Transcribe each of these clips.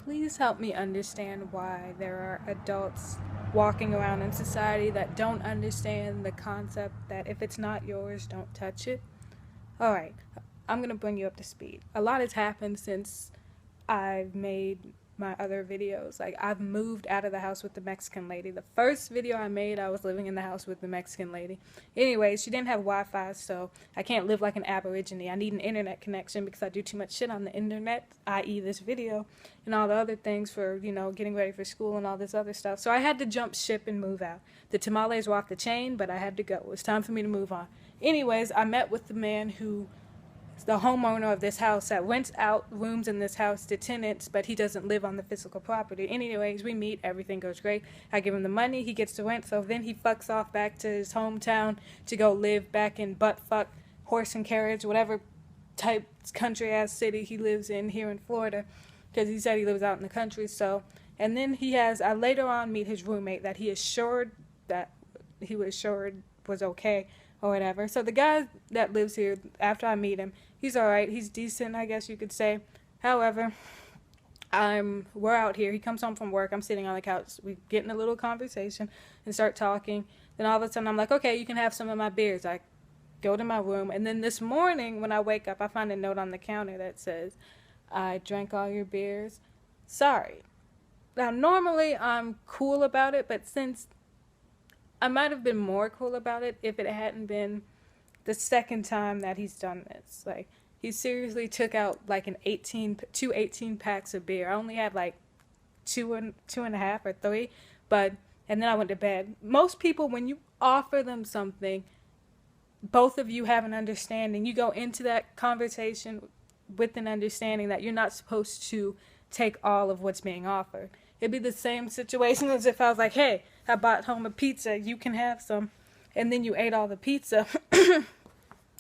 Please help me understand why there are adults walking around in society that don't understand the concept that if it's not yours, don't touch it. Alright, I'm gonna bring you up to speed. A lot has happened since I've made my other videos. Like, I've moved out of the house with the Mexican lady. The first video I made, I was living in the house with the Mexican lady. Anyways, she didn't have Wi-Fi, so I can't live like an aborigine. I need an internet connection because I do too much shit on the internet, i.e. this video, and all the other things for, you know, getting ready for school and all this other stuff. So I had to jump ship and move out. The tamales were off the chain, but I had to go. It was time for me to move on. Anyways, I met with the man who the homeowner of this house that rents out rooms in this house to tenants, but he doesn't live on the physical property. Anyways, we meet, everything goes great. I give him the money, he gets the rent, so then he fucks off back to his hometown to go live back in buttfuck, horse and carriage, whatever type country-ass city he lives in here in Florida, because he said he lives out in the country. So, and then he has, I later on meet his roommate that he assured was okay or whatever. So the guy that lives here, after I meet him, he's alright, he's decent, I guess you could say. However, we're out here, he comes home from work, I'm sitting on the couch, we get in a little conversation and start talking. Then all of a sudden I'm like, okay, you can have some of my beers. I go to my room, and then this morning when I wake up, I find a note on the counter that says, I drank all your beers, sorry. Now normally I'm cool about it, but since I might have been more cool about it if it hadn't been the second time that he's done this. Like, he seriously took out like two 18 packs of beer. I only had like two and a half or three, and then I went to bed. Most people, when you offer them something, both of you have an understanding. You go into that conversation with an understanding that you're not supposed to take all of what's being offered. It'd be the same situation as if I was like, hey, I bought home a pizza, you can have some, and then you ate all the pizza, and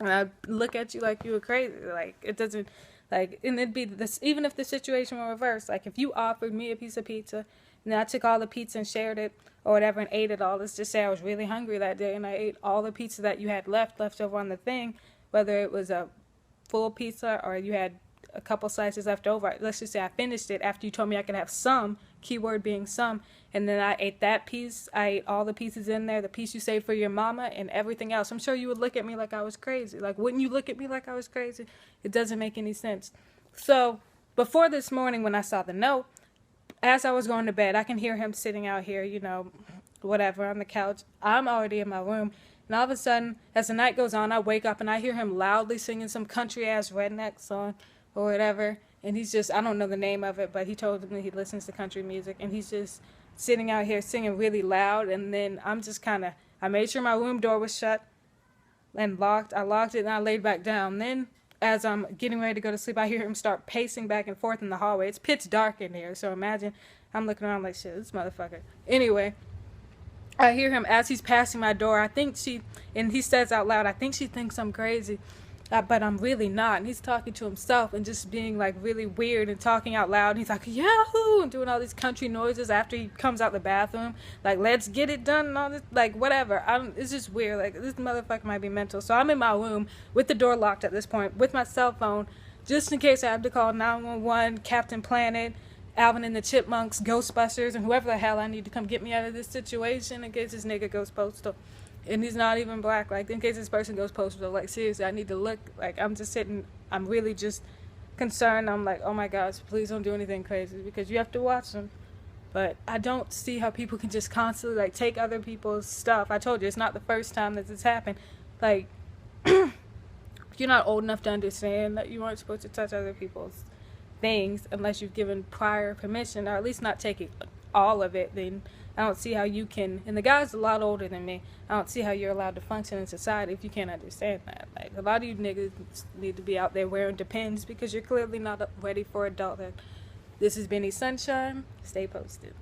I look at you like you were crazy. Like, it doesn't, like, and it'd be this, even if the situation were reversed, like, if you offered me a piece of pizza, and then I took all the pizza and shared it, or whatever, and ate it all, let's just say I was really hungry that day, and I ate all the pizza that you had left over on the thing, whether it was a full pizza, or you had a couple slices left over. Let's just say I finished it after you told me I could have some, keyword being some, and then I ate that piece. I ate all the pieces in there, the piece you saved for your mama, and everything else. I'm sure you would look at me like I was crazy. Like, wouldn't you look at me like I was crazy? It doesn't make any sense. So, before this morning when I saw the note, as I was going to bed, I can hear him sitting out here, you know, whatever, on the couch. I'm already in my room, and all of a sudden, as the night goes on, I wake up and I hear him loudly singing some country-ass redneck song or whatever, and he's just, I don't know the name of it, but he told me he listens to country music, and he's just sitting out here singing really loud. And then I'm just kind of, I made sure my room door was shut and locked. I locked it and I laid back down. Then as I'm getting ready to go to sleep, I hear him start pacing back and forth in the hallway. It's pitch dark in here, so imagine I'm looking around like, shit, this motherfucker. Anyway, I hear him as he's passing my door. And he says out loud, I think she thinks I'm crazy, but I'm really not. And he's talking to himself and just being like really weird and talking out loud. And he's like, yahoo, and doing all these country noises after he comes out the bathroom, like, let's get it done and all this, like, whatever. It's just weird. Like, this motherfucker might be mental. So I'm in my room with the door locked at this point with my cell phone, just in case I have to call 911, Captain Planet, Alvin and the Chipmunks, Ghostbusters, and whoever the hell I need to come get me out of this situation in case this nigga goes postal. And he's not even black. Like, in case this person goes postal, like, seriously, I need to look. Like, I'm just sitting, I'm really just concerned. I'm like, oh my gosh, please don't do anything crazy, because you have to watch them. But I don't see how people can just constantly, like, take other people's stuff. I told you, it's not the first time that this happened. Like, you're not old enough to understand that you aren't supposed to touch other people's things unless you've given prior permission, or at least not taking all of it, then I don't see how you can, and the guy's a lot older than me, I don't see how you're allowed to function in society if you can't understand that. Like, a lot of you niggas need to be out there wearing Depends because you're clearly not ready for adulthood. This is Benny Sunshine. Stay posted.